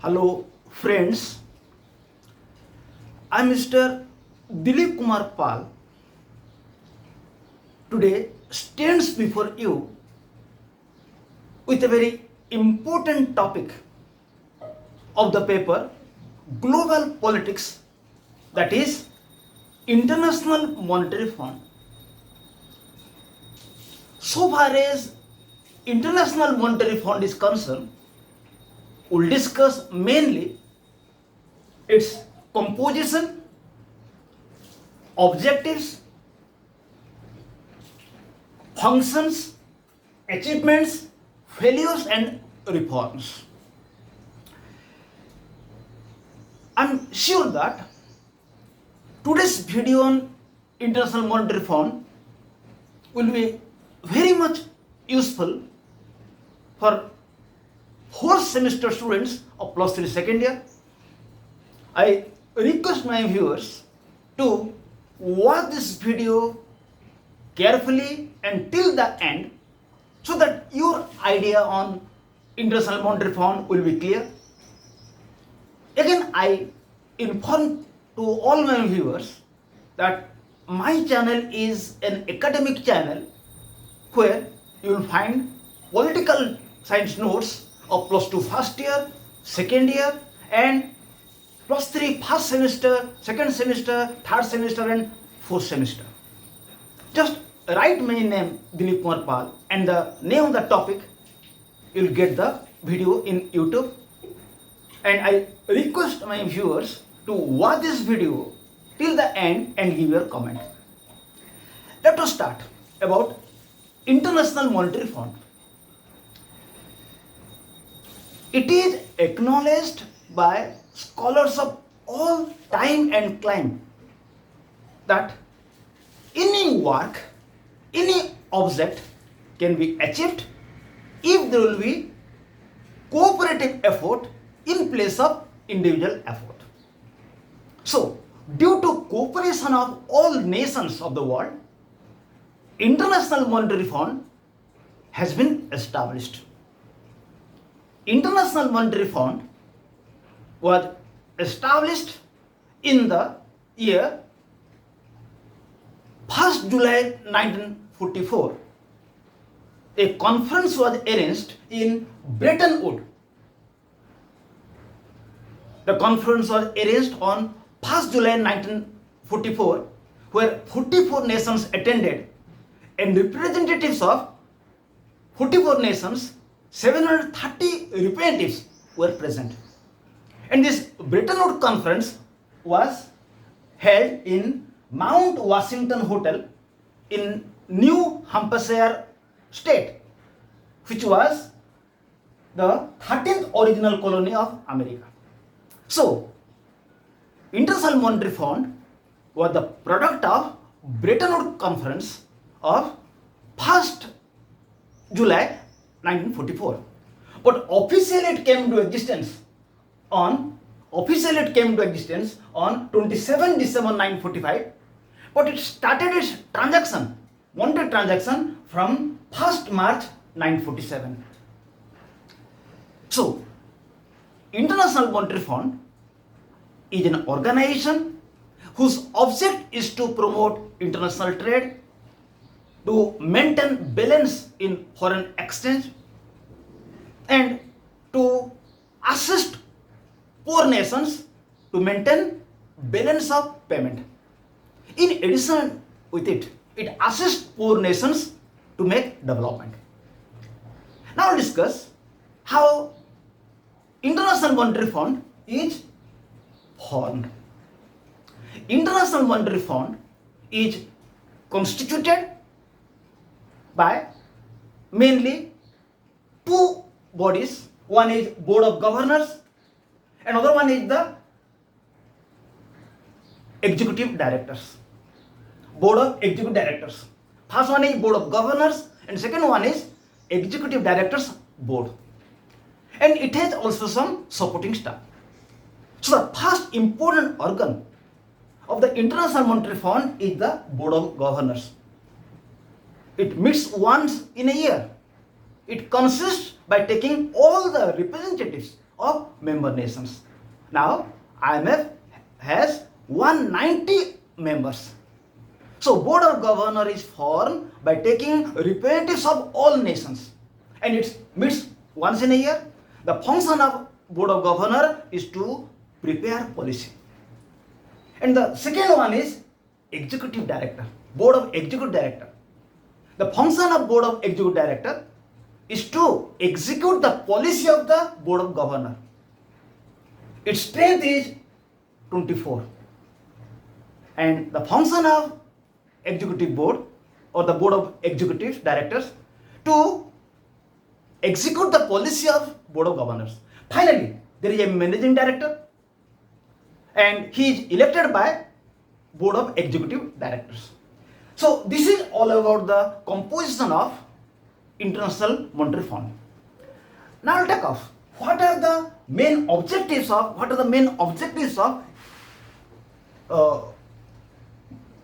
Hello, friends. I am Mr. Dilip Kumar Pal. Today stands before you with a very important topic of the paper Global Politics, that is International Monetary Fund. So far as International Monetary Fund is concerned, we'll discuss mainly its composition, objectives, functions, achievements, failures and reforms. I'm sure that today's video on International Monetary Fund will be very much useful for fourth semester students of plus 3 second year. I request my viewers to watch this video carefully and till the end so that your idea on International Monetary Fund will be clear. Again, I inform to all my viewers that my channel is an academic channel where you will find political science notes of plus 2 first year, second year and plus 3 first semester, second semester, third semester and fourth semester. Just write my name Dilip Kumar Pal and the name of the topic, you will get the video in YouTube. And I request my viewers to watch this video till the end and give your comment. Let us start about International Monetary Fund. It is acknowledged by scholars of all time and clime that any work, any object can be achieved if there will be cooperative effort in place of individual effort. So, due to cooperation of all nations of the world, International Monetary Fund has been established. International Monetary Fund was established in the year 1st July 1944. A conference was arranged in Bretton Woods. The conference was arranged on 1st July 1944 where 44 nations attended and representatives of 44 nations, 730 representatives were present. And this Bretton Woods conference was held in Mount Washington Hotel in New Hampshire state, which was the 13th original colony of America. So, International Monetary Fund was the product of Bretton Woods Conference of 1st July 1944. But officially it came into existence on 27 December 1945. But it started its transaction, monetary transaction from 1st March 1947. So, International Monetary Fund is an organization whose object is to promote international trade, to maintain balance in foreign exchange, and to assist poor nations to maintain balance of payment. In addition with it, it assists poor nations to make development. Now we'll discuss how International Monetary Fund is formed. International Monetary Fund is constituted by mainly two bodies. One is Board of Governors, another one is the Executive Directors. Board of Executive Directors. First one is Board of Governors and second one is Executive Directors Board. And it has also some supporting staff. So the first important organ of the International Monetary Fund is the Board of Governors. It meets once in a year. It consists by taking all the representatives of member nations. Now, IMF has 190 members. So, Board of Governors is formed by taking representatives of all nations, and it meets once in a year. The function of Board of Governors is to prepare policy. And the second one is Executive Director, Board of Executive Director. The function of Board of Executive Director is to execute the policy of the Board of Governors. Its strength is 24. And the function of Executive Board or the Board of Executive Directors to execute the policy of Board of Governors. Finally, there is a Managing Director, and he is elected by Board of Executive Directors. So this is all about the composition of International Monetary Fund. Now I'll take off. What are the main objectives of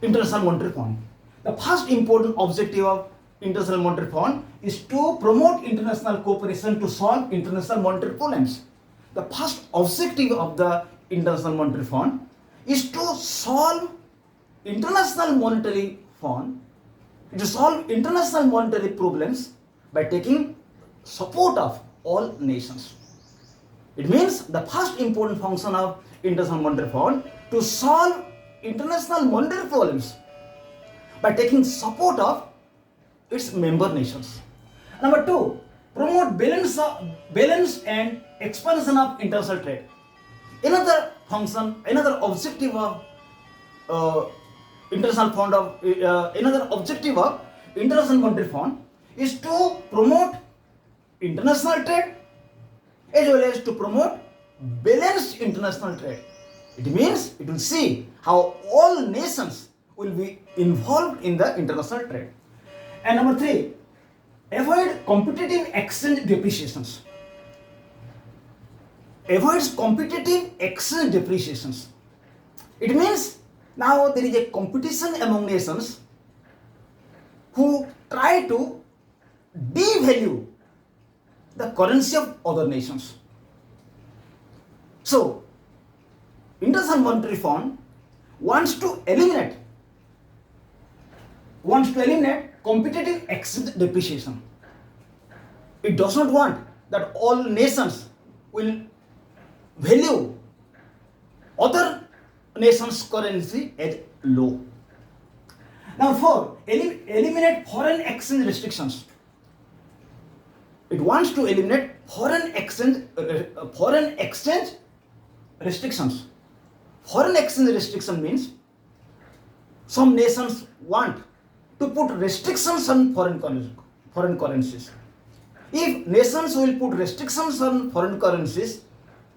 International Monetary Fund? The first important objective of International Monetary Fund is to promote international cooperation to solve international monetary problems. The first objective of the International Monetary Fund is to solve international monetary problems by taking support of all nations. It means the first important function of International Monetary Fund to solve international monetary problems by taking support of its member nations. Number two, promote balance and expansion of international trade. Another objective of International Monetary Fund is to promote international trade as well as to promote balanced international trade. It means it will see how all nations will be involved in the international trade. And number three, avoid competitive exchange depreciations. Avoids competitive exchange depreciations. It means now there is a competition among nations who try to devalue the currency of other nations. So, International Monetary Fund wants to eliminate competitive exchange depreciation. It does not want that all nations will value other nations' currency as low. Now, four, eliminate foreign exchange restrictions. It wants to eliminate foreign exchange restrictions. Foreign exchange restriction means some nations want to put restrictions on foreign currencies. If nations will put restrictions on foreign currencies,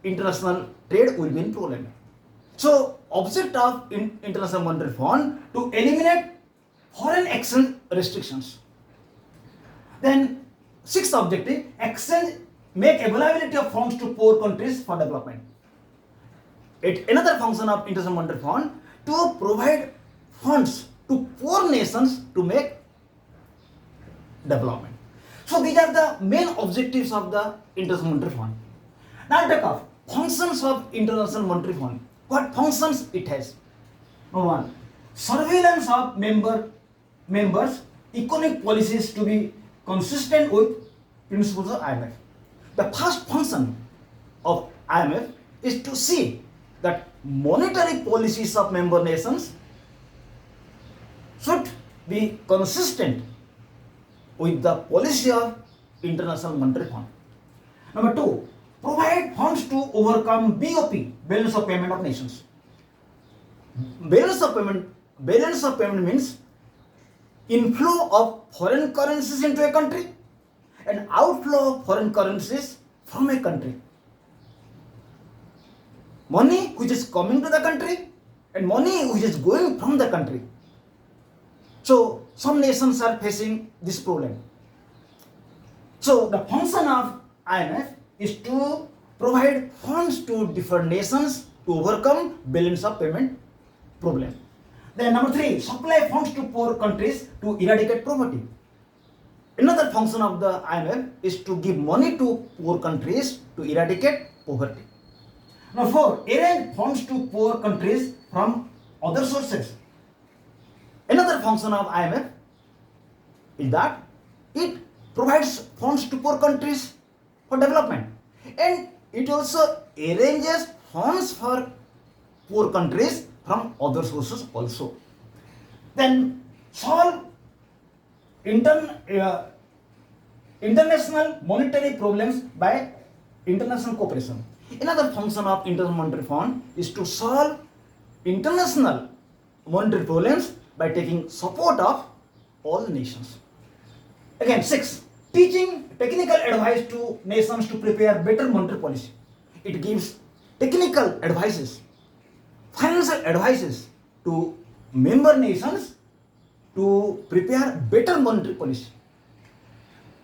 international trade will be in problem. So, object of International Monetary Fund to eliminate foreign exchange restrictions. Then, sixth objective, make availability of funds to poor countries for development. Another function of International Monetary Fund to provide funds to poor nations to make development. So these are the main objectives of the International Monetary Fund. Now take off functions of International Monetary Fund. What functions it has? Number one, surveillance of members' economic policies to be consistent with principles of IMF. The first function of IMF is to see that monetary policies of member nations should be consistent with the policy of International Monetary Fund. Number two, provide funds to overcome BOP, balance of payment of nations. Balance of payment means inflow of foreign currencies into a country and outflow of foreign currencies from a country. Money which is coming to the country and money which is going from the country. So some nations are facing this problem. So the function of IMF is to provide funds to different nations to overcome balance of payment problem. Then number three, supply funds to poor countries to eradicate poverty. Another function of the IMF is to give money to poor countries to eradicate poverty. Now 4, arrange funds to poor countries from other sources. Another function of IMF is that it provides funds to poor countries for development, and it also arranges funds for poor countries from other sources also. Then solve international monetary problems by international cooperation. Another function of International Monetary Fund is to solve international monetary problems by taking support of all nations. Again, 6, teaching technical advice to nations to prepare better monetary policy. It gives technical advices, financial advices to member nations to prepare better monetary policy.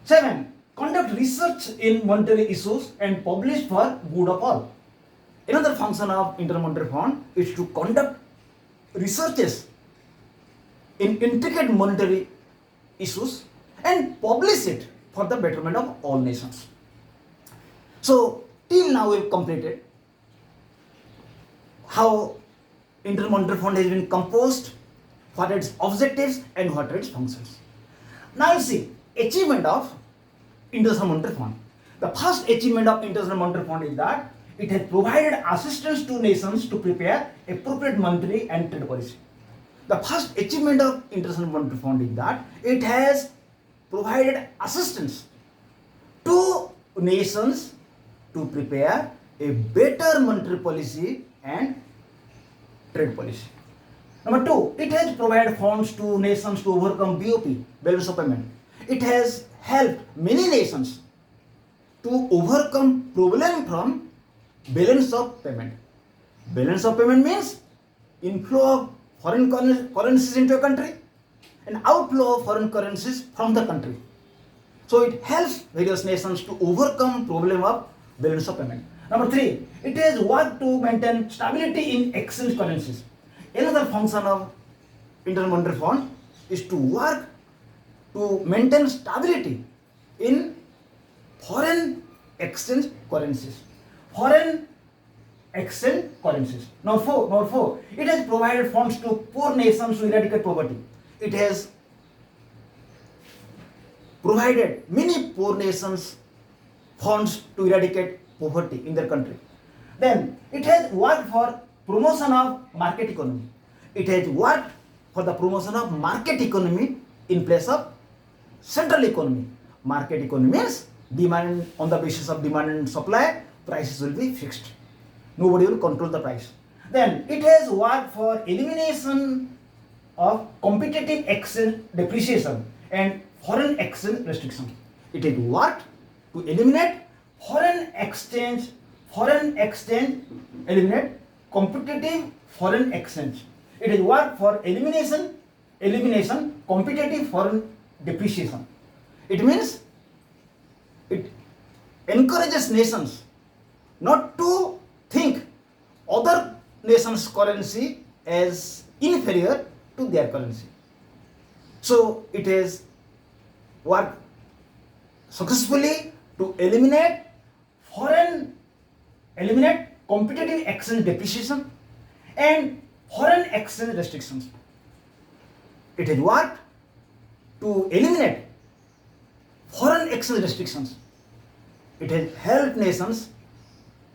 7, conduct research in monetary issues and publish for good of all. Another function of International Monetary Fund is to conduct researches in intricate monetary issues and publish it for the betterment of all nations. So till now we have completed how International Monetary Fund has been composed, what are its objectives and what are its functions. Now you see achievement of International Monetary Fund. The first achievement of International Monetary Fund is that it has provided assistance to nations to prepare appropriate monetary and trade policy. The first achievement of International Monetary Fund is that it has provided assistance to nations to prepare a better monetary policy and trade policy. Number 2, it has provided funds to nations to overcome BOP, balance of payment. It has helped many nations to overcome problem from balance of payment. Balance of payment means inflow of foreign currencies into a country and outflow of foreign currencies from the country. So it helps various nations to overcome problem of balance of payment. Number 3, it has worked to maintain stability in exchange currencies. Another function of International Monetary Fund is to work to maintain stability in foreign exchange currencies. Foreign exchange currencies. Number 4, it has provided funds to poor nations to eradicate poverty. It has provided many poor nations funds to eradicate poverty in their country. Then it has worked for promotion of market economy. It has worked for the promotion of market economy in place of central economy. Market economy means demand, on the basis of demand and supply, prices will be fixed. Nobody will control the price. Then it has worked for elimination of competitive exchange depreciation and foreign exchange restriction. It has worked to eliminate eliminate competitive foreign exchange. It has worked for elimination competitive foreign depreciation. It means it encourages nations not to think other nations' currency as inferior to their currency. So it has worked successfully to eliminate competitive exchange depreciation and foreign exchange restrictions. It has worked to eliminate foreign exchange restrictions. It has helped nations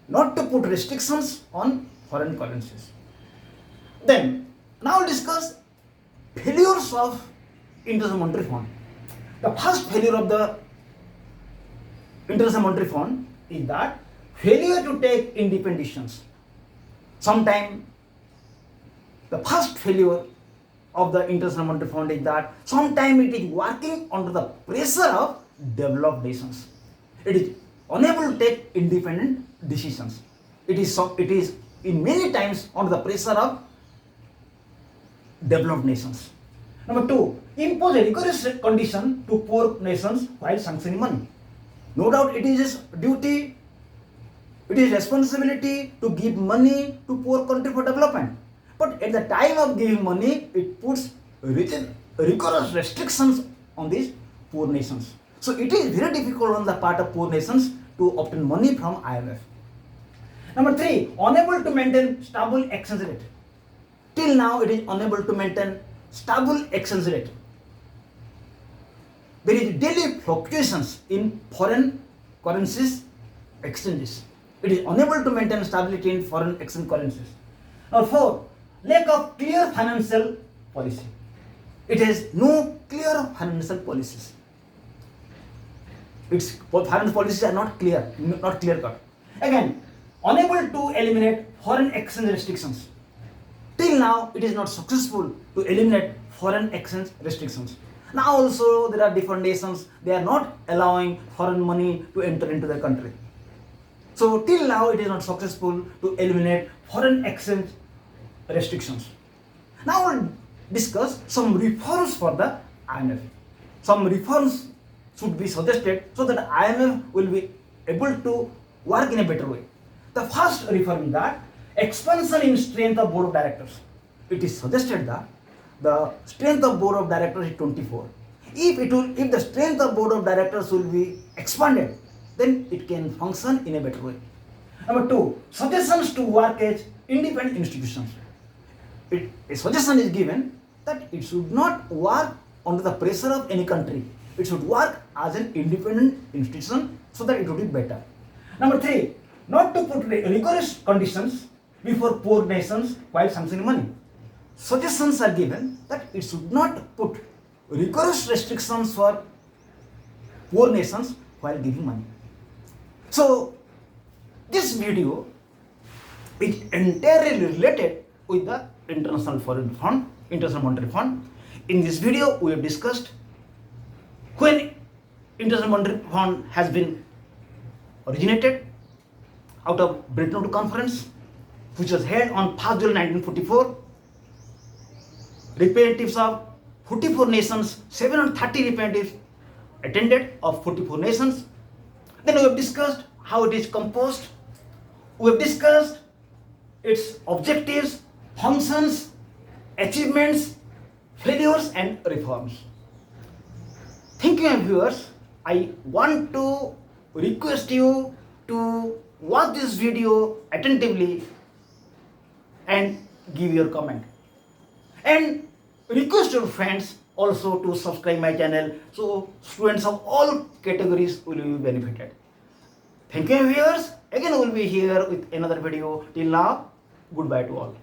not to put restrictions on foreign currencies. Then, now we'll discuss failures of International Monetary Fund. The first failure of the International Monetary Fund is that failure to take independent decisions. Sometimes the first failure of the International Monetary Fund is that sometimes it is working under the pressure of developed nations. It is unable to take independent decisions. It is in many times under the pressure of developed nations. Number 2, impose a rigorous condition to poor nations while sanctioning money. No doubt it is its duty, it is responsibility to give money to poor country for development. But at the time of giving money, it puts rigorous restrictions on these poor nations. So it is very difficult on the part of poor nations to obtain money from IMF. Number 3, unable to maintain stable exchange rate. Till now it is unable to maintain stable exchange rate. There is daily fluctuations in foreign currencies exchanges. It is unable to maintain stability in foreign exchange currencies. Number 4, lack of clear financial policy. It has no clear financial policies. Its financial policies are not clear, not clear cut. Again, unable to eliminate foreign exchange restrictions. Till now, it is not successful to eliminate foreign exchange restrictions. Now also there are different nations, they are not allowing foreign money to enter into their country. So till now it is not successful to eliminate foreign exchange restrictions. Now we'll discuss some reforms for the IMF. Some reforms should be suggested so that IMF will be able to work in a better way. The first reform is that expansion in strength of board of directors. It is suggested that the strength of board of directors is 24. If the strength of board of directors will be expanded, then it can function in a better way. Number 2, suggestions to work as independent institutions. A suggestion is given that it should not work under the pressure of any country. It should work as an independent institution so that it would be better. Number 3, not to put rigorous conditions before poor nations while sanctioning money. Suggestions are given that it should not put rigorous restrictions for poor nations while giving money. So, this video is entirely related with the International Foreign Fund, International Monetary Fund. In this video, we have discussed when International Monetary Fund has been originated out of Bretton Woods Conference, which was held on 1st July 1944. Representatives of 44 nations, 730 representatives attended of 44 nations. Then we have discussed how it is composed. We have discussed its objectives, functions, achievements, failures and reforms. Thank you, viewers. I want to request you to watch this video attentively and give your comment. And request your friends also to subscribe my channel so students of all categories will be benefited. Thank you, viewers. Again we will be here with another video. Till now, goodbye to all.